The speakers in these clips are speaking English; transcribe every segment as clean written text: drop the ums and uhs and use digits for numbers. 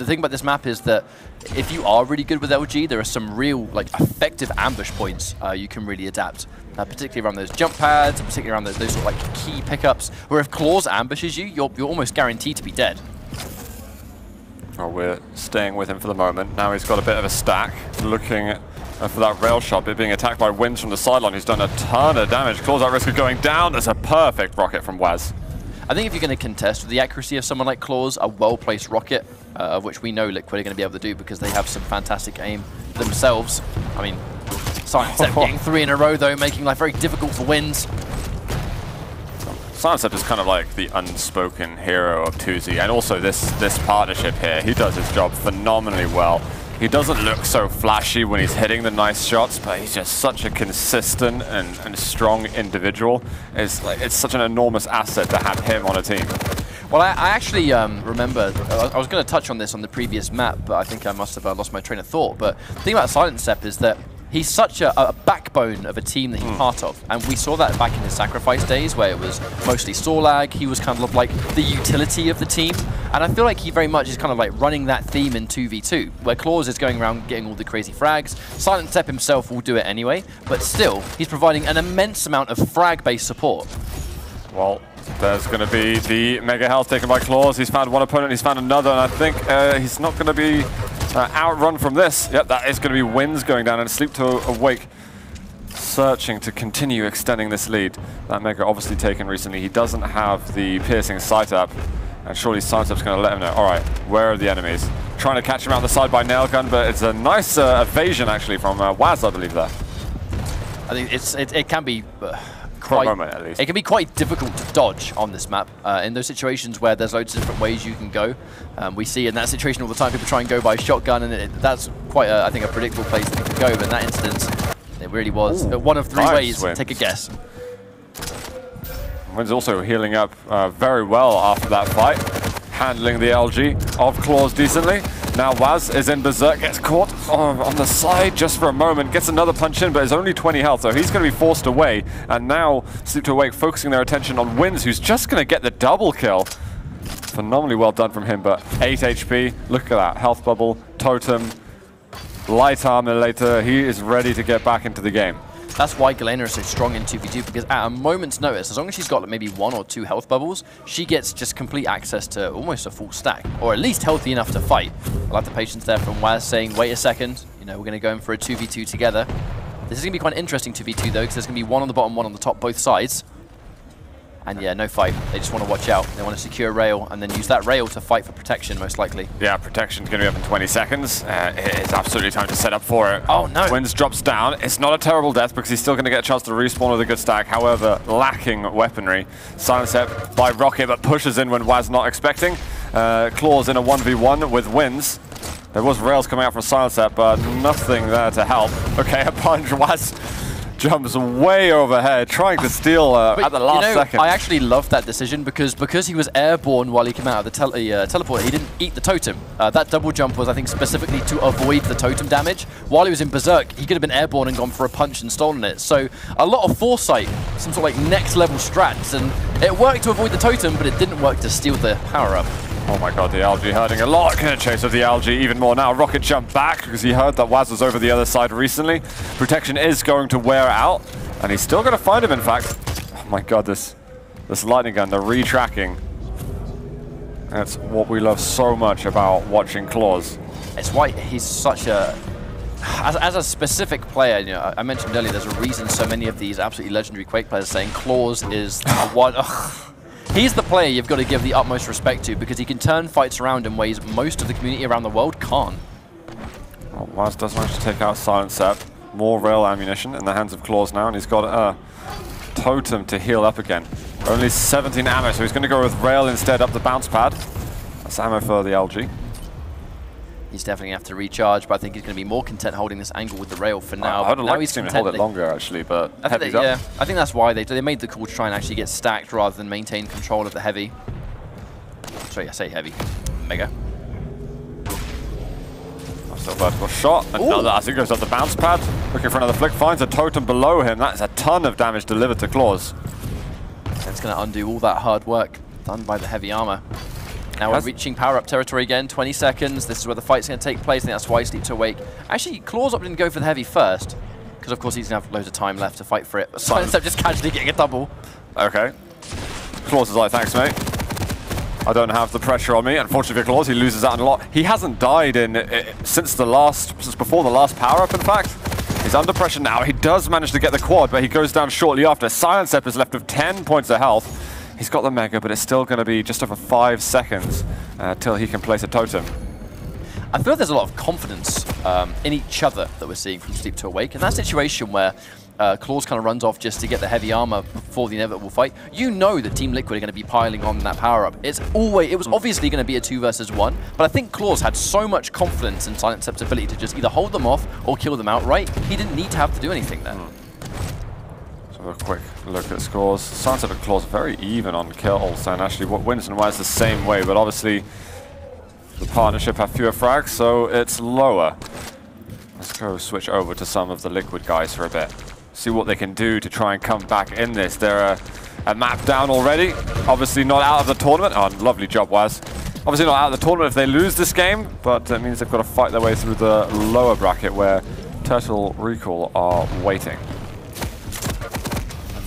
the thing about this map is that if you are really good with LG, there are some real like effective ambush points you can really adapt. Particularly around those jump pads, and particularly around those sort of like key pickups, where if Claws ambushes you, you're almost guaranteed to be dead. Oh, we're staying with him for the moment. Now he's got a bit of a stack, looking for that rail shot, but being attacked by Wins from the sideline, who's done a ton of damage. Claws at risk of going down. There's a perfect rocket from Waz. I think if you're going to contest with the accuracy of someone like Claws, a well-placed rocket, of which we know Liquid are going to be able to do because they have some fantastic aim themselves. I mean, Silent Step getting 3 in a row, though, making life very difficult for Wins. Silent Step is kind of like the unspoken hero of 2Z, and also this partnership here. He does his job phenomenally well. He doesn't look so flashy when he's hitting the nice shots, but he's just such a consistent and strong individual. It's such an enormous asset to have him on a team. Well, I actually remember, I was going to touch on this on the previous map, but I think I must have lost my train of thought. But the thing about Silent Step is that he's such a backbone of a team that he's part of. And we saw that back in his Sacrifice days, where it was mostly Sorlag. He was kind of like the utility of the team. And I feel like he very much is kind of like running that theme in 2v2, where Claws is going around getting all the crazy frags. Silent Step himself will do it anyway, but still, he's providing an immense amount of frag-based support. Well, there's going to be the mega health taken by Claws. He's found one opponent, he's found another, and I think he's not going to be outrun from this. Yep, that is going to be Wins going down and Sleep to Awake, searching to continue extending this lead. That mega obviously taken recently. He doesn't have the piercing sight up, and surely Silent Step's going to let him know. All right, where are the enemies? Trying to catch him out the side by Nailgun, but it's a nice evasion actually from Waz, I believe, there. I think it can be for a moment, at least. It can be quite difficult to dodge on this map. In those situations where there's loads of different ways you can go. We see in that situation all the time people try and go by shotgun, and that's quite, I think, a predictable place that you can go. But in that instance, it really was one of 3 ways. Wins. Take a guess. Wins also healing up very well after that fight, handling the LG of Claws decently. Now Waz is in Berserk, gets caught on the side just for a moment, gets another punch in, but is only 20 health, so he's going to be forced away. And now Sleep to Awake focusing their attention on Wins, who's just going to get the double kill. Phenomenally well done from him, but 8 HP. Look at that, health bubble, totem, light armor later. He is ready to get back into the game. That's why Galena is so strong in 2v2, because at a moment's notice, as long as she's got like maybe 1 or 2 health bubbles, she gets just complete access to almost a full stack, or at least healthy enough to fight. I like the patience there from Waz saying, wait a second, you know, we're going to go in for a 2v2 together. This is going to be quite an interesting 2v2 though, because there's going to be 1 on the bottom, 1 on the top, both sides. And yeah, no fight. They just want to watch out. They want to secure rail and then use that rail to fight for protection, most likely. Yeah, protection's going to be up in 20 seconds. It is absolutely time to set up for it. Oh, no. Wins drops down. It's not a terrible death because he's still going to get a chance to respawn with a good stack. However, lacking weaponry. Silent Step by Rocket, but pushes in when Waz not expecting. Claws in a 1v1 with Wins. There was rails coming out from Silent Step, but nothing there to help. Okay, a punch. Waz jumps way overhead, trying to steal at the last second. I actually love that decision because he was airborne while he came out of the teleporter, he didn't eat the totem. That double jump was, I think, specifically to avoid the totem damage. While he was in Berserk, he could have been airborne and gone for a punch and stolen it. So a lot of foresight, some sort of like next level strats, and it worked to avoid the totem, but it didn't work to steal the power up. Oh my god, the algae hurting a lot. Gonna chase with the algae even more now. Rocket jumped back because he heard that Waz was over the other side recently. Protection is going to wear out, and he's still going to find him, in fact. Oh my god, this lightning gun, the re-tracking. That's what we love so much about watching Claws. It's why he's such a... As a specific player, you know, I mentioned earlier, there's a reason so many of these absolutely legendary Quake players are saying Claws is the one... He's the player you've got to give the utmost respect to because he can turn fights around in ways most of the community around the world can't. Well, Waz does manage to take out Silent Step. More rail ammunition in the hands of Claws now, and he's got a totem to heal up again. Only 17 ammo, so he's going to go with rail instead up the bounce pad. That's ammo for the LG. He's definitely going to have to recharge, but I think he's going to be more content holding this angle with the rail for now. I would like to hold it longer, actually, but I think I think that's why they made the call to try and actually get stacked rather than maintain control of the heavy. Sorry, I say heavy. Mega. Still vertical shot. Another, I think, goes up the bounce pad. Looking for another flick. Finds a totem below him. That's a ton of damage delivered to Claws. It's going to undo all that hard work done by the heavy armor. Now we're reaching power-up territory again, 20 seconds. This is where the fight's going to take place. I think that's why Sleep to Awake. Actually, Claws opted to go for the heavy first, because of course he's going to have loads of time left to fight for it. But instead of just casually getting a double. Okay. Claws is like, thanks, mate. I don't have the pressure on me. Unfortunately for Claws, he loses out a lot. He hasn't died since before the last power-up, in fact. He's under pressure now. He does manage to get the quad, but he goes down shortly after. Silence is left with 10 points of health. He's got the Mega, but it's still going to be just over 5 seconds till he can place a totem. I feel there's a lot of confidence in each other that we're seeing from Sleep to Awake. In that situation where Claws kind of runs off just to get the heavy armor before the inevitable fight, you know that Team Liquid are going to be piling on that power-up. It was obviously going to be a 2 versus 1, but I think Claws had so much confidence in Silent Step's ability to just either hold them off or kill them outright. He didn't need to have to do anything there. So a quick look at scores. Silent Step and Claws very even on kills, and actually what wins and wins the same way, but obviously the partnership have fewer frags, so it's lower. Let's go switch over to some of the Liquid guys for a bit. See what they can do to try and come back in this. They're a map down already. Obviously not out of the tournament. Oh, lovely job, Waz. Obviously not out of the tournament if they lose this game, but it means they've got to fight their way through the lower bracket where Turtle Recall are waiting.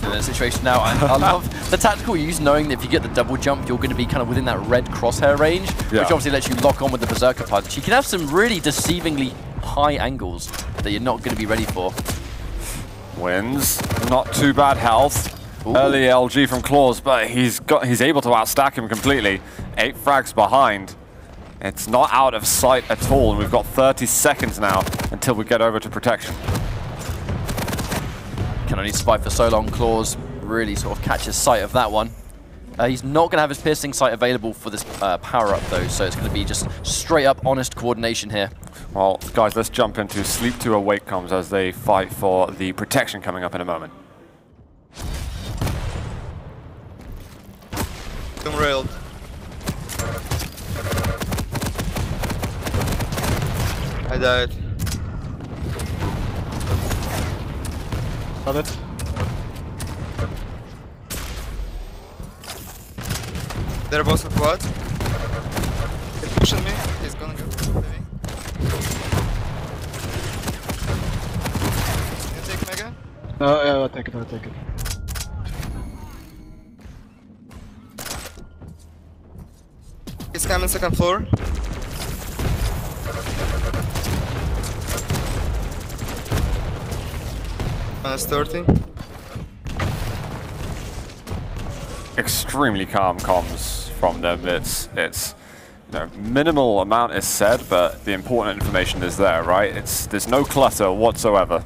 In a situation now, I love the tactical use, knowing that if you get the double jump, you're going to be kind of within that red crosshair range, which obviously lets you lock on with the Berserker punch. You can have some really deceivingly high angles that you're not going to be ready for. Wins. Not too bad health. Ooh. Early LG from Claws, but he's able to outstack him completely. 8 frags behind. It's not out of sight at all, and we've got 30 seconds now until we get over to protection. Can only survive for so long. Claws really sort of catches sight of that one. He's not going to have his piercing sight available for this power-up though, so it's going to be just straight up honest coordination here. Well, guys, let's jump into Sleep to Awake comms as they fight for the protection coming up in a moment. I'm railed. I died. Got it. They're both on quad. He's pushing me. He's gonna go heavy. Can you take Mega? No, yeah, I'll take it, I'll take it. He's coming second floor. -30. Extremely calm comms from them. It's you know, minimal amount is said, but the important information is there, right? There's no clutter whatsoever.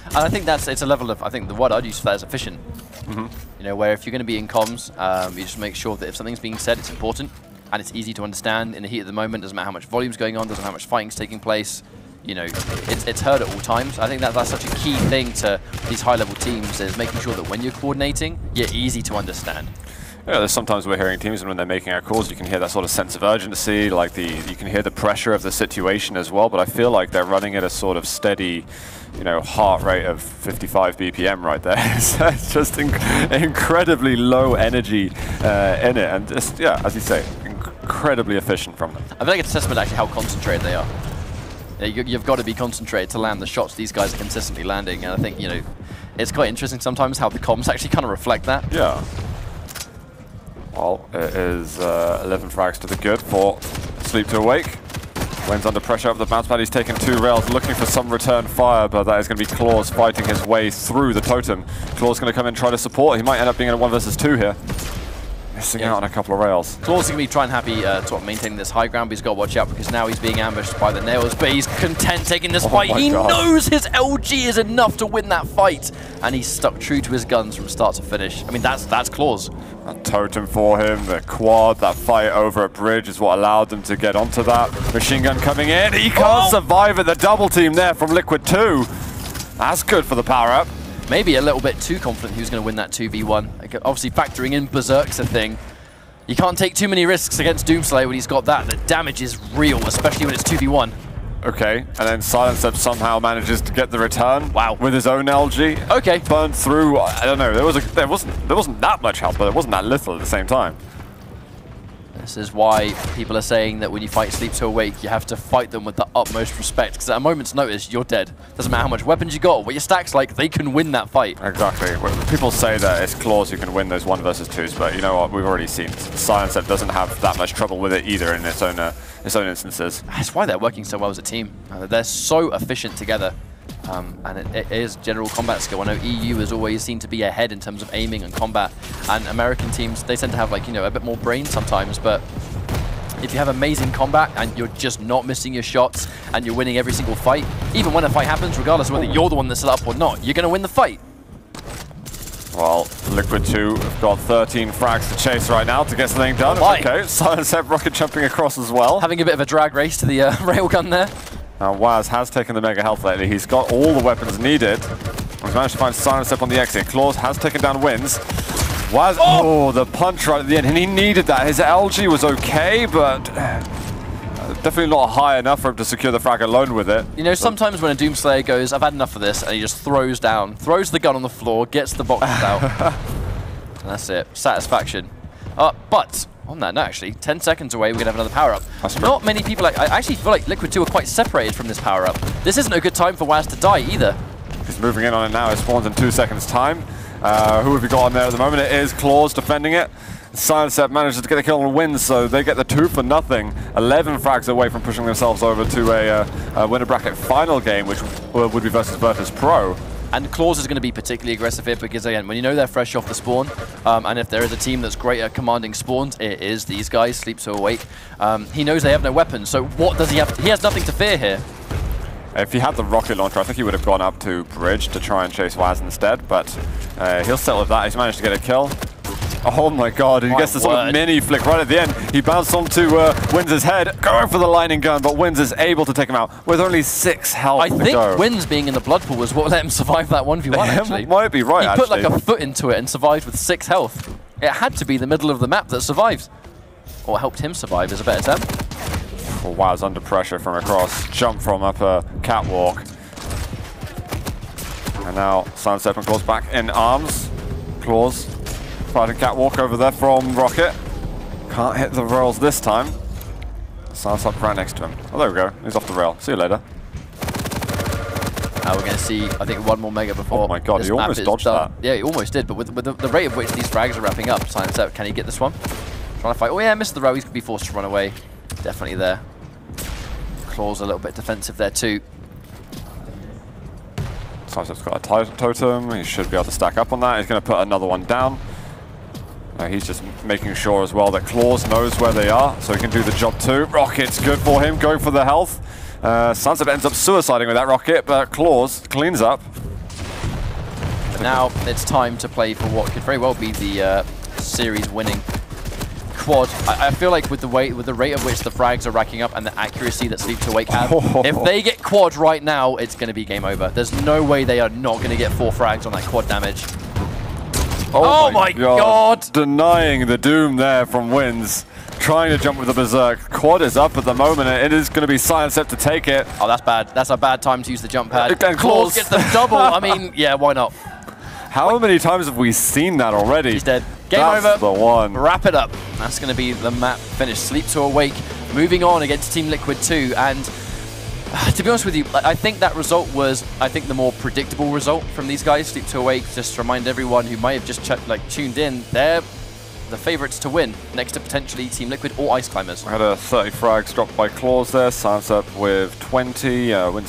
And I think it's a level of, I think the word I'd use for that is efficient. You know, where if you're going to be in comms, you just make sure that if something's being said, it's important and it's easy to understand in the heat of the moment. Doesn't matter how much volume's going on, doesn't matter how much fighting's taking place. You know, it's heard at all times. I think that's such a key thing to these high-level teams, is making sure that when you're coordinating, you're easy to understand. Yeah, there's sometimes we're hearing teams, and when they're making our calls, you can hear that sort of sense of urgency, like you can hear the pressure of the situation as well, but I feel like they're running at a sort of steady, you know, heart rate of 55 BPM right there. It's just incredibly low energy in it, and just, yeah, as you say, incredibly efficient from them. I feel like it's a testament to actually how concentrated they are. You've got to be concentrated to land the shots these guys are consistently landing, and I think, you know, it's quite interesting sometimes how the comms actually kind of reflect that. Yeah. Well, it is 11 frags to the good for Sleep to Awake. Wins under pressure up the bounce pad. He's taken 2 rails, looking for some return fire, but that is going to be Claws fighting his way through the totem. Claws going to come in and try to support. He might end up being in a 1 versus 2 here. Missing out on a couple of rails. Claws is going to be trying happy to maintaining this high ground, but he's got to watch out because now he's being ambushed by the nails, but he's content taking this fight. He knows his LG is enough to win that fight, and he's stuck true to his guns from start to finish. I mean, that's Claws. A totem for him, the quad, that fight over a bridge is what allowed them to get onto that. Machine gun coming in. He can't survive at the double team there from Liquid 2. That's good for the power-up. Maybe a little bit too confident who's going to win that 2v1. Obviously factoring in Berserk's a thing. You can't take too many risks against Doomslayer when he's got that. The damage is real, especially when it's 2v1. Okay, and then Silence Step somehow manages to get the return. Wow, with his own LG. Okay, burned through. I don't know. There wasn't that much health, but it wasn't that little at the same time. This is why people are saying that when you fight Sleep to Awake, you have to fight them with the utmost respect, because at a moment's notice, you're dead. Doesn't matter how much weapons you got or what your stack's like, they can win that fight. Exactly. People say that it's Claws who can win those 1 versus 2s, but you know what? We've already seen Silencer doesn't have that much trouble with it either in its own instances. That's why they're working so well as a team. They're so efficient together. And it is general combat skill. I know EU has always seemed to be ahead in terms of aiming and combat, and American teams, they tend to have, like, you know, a bit more brain sometimes, but if you have amazing combat and you're just not missing your shots and you're winning every single fight, even when a fight happens, regardless of whether you're the one that's set up or not, you're going to win the fight. Well, Liquid 2 have got 13 frags to chase right now to get something done. Okay, Silencer rocket jumping across as well. Having a bit of a drag race to the railgun there. Now, Waz has taken the mega health lately. He's got all the weapons needed. He's managed to find Silencer on the exit. Claws has taken down Wins. Waz, oh, the punch right at the end, and he needed that. His LG was okay, but definitely not high enough for him to secure the frag alone with it. You know, sometimes when a Doomslayer goes, I've had enough of this, and he just throws the gun on the floor, gets the boxes out. And that's it. Satisfaction. But on that note, actually, 10 seconds away, we're going to have another power-up. Not many people, I actually feel like Liquid 2 are quite separated from this power-up. This isn't a good time for Waz to die either. He's moving in on it now. It spawns in 2 seconds' time. Who have we got on there at the moment? It is Claws defending it. Silencer manages to get a kill and win, so they get the 2 for nothing. 11 frags away from pushing themselves over to a winner bracket final game, which would be versus Virtus Pro. And Claws is going to be particularly aggressive here because, again, when you know they're fresh off the spawn, and if there is a team that's great at commanding spawns, it is these guys, Sleep to Awake. He knows they have no weapons, so what does he have? He has nothing to fear here. If he had the rocket launcher, I think he would have gone up to Bridge to try and chase Waz instead, but he'll settle with that. He's managed to get a kill. Oh my god, he gets the sort of mini flick right at the end. He bounced onto Wins' head, going for the lightning gun, but Wins is able to take him out with only 6 health I think Wins being in the blood pool was what let him survive that 1v1, actually. Might be right, He put like a foot into it and survived with 6 health. It had to be the middle of the map that survived. Or helped him survive is a better term. Oh, Waz under pressure from across, jump from up a catwalk. And now Silencer and Claws back in arms. Claws fighting catwalk over there from Rocket. Can't hit the rails this time. Silencer right next to him. Oh, there we go. He's off the rail. See you later. Now we're going to see, I think, 1 more mega before. Oh my god, he almost dodged that. Yeah, he almost did, but with the rate of which these frags are wrapping up, Silencer, can he get this one? Trying to fight. Oh yeah, missed the row. He's going to be forced to run away. Definitely there. Claws a little bit defensive there too. Silencer's got a totem. He should be able to stack up on that. He's going to put another one down. He's just making sure as well that Claws knows where they are, so he can do the job too. Rocket's good for him, going for the health. Silencer ends up suiciding with that rocket, but Claws cleans up. But now it's time to play for what could very well be the series-winning quad. I feel like with the rate of which the frags are racking up and the accuracy that Sleep to Awake have, if they get quad right now, it's going to be game over. There's no way they are not going to get 4 frags on that quad damage. Oh my god! Denying the doom there from Wins. Trying to jump with the Berserk. Quad is up at the moment. It is going to be Silencer to take it. Oh, that's bad. That's a bad time to use the jump pad. And Claws gets the double. I mean, yeah, why not? How many times have we seen that already? He's dead. Game That's over. The one. Wrap it up. That's going to be the map finish. Sleep to Awake. Moving on against Team Liquid 2. And to be honest with you, I think that result was, the more predictable result from these guys. Sleep to Awake, just to remind everyone who might have just tuned in, they're the favourites to win, next to potentially Team Liquid or Ice Climbers. We had a 30 frags dropped by Claws there. Silencer with 20. Wins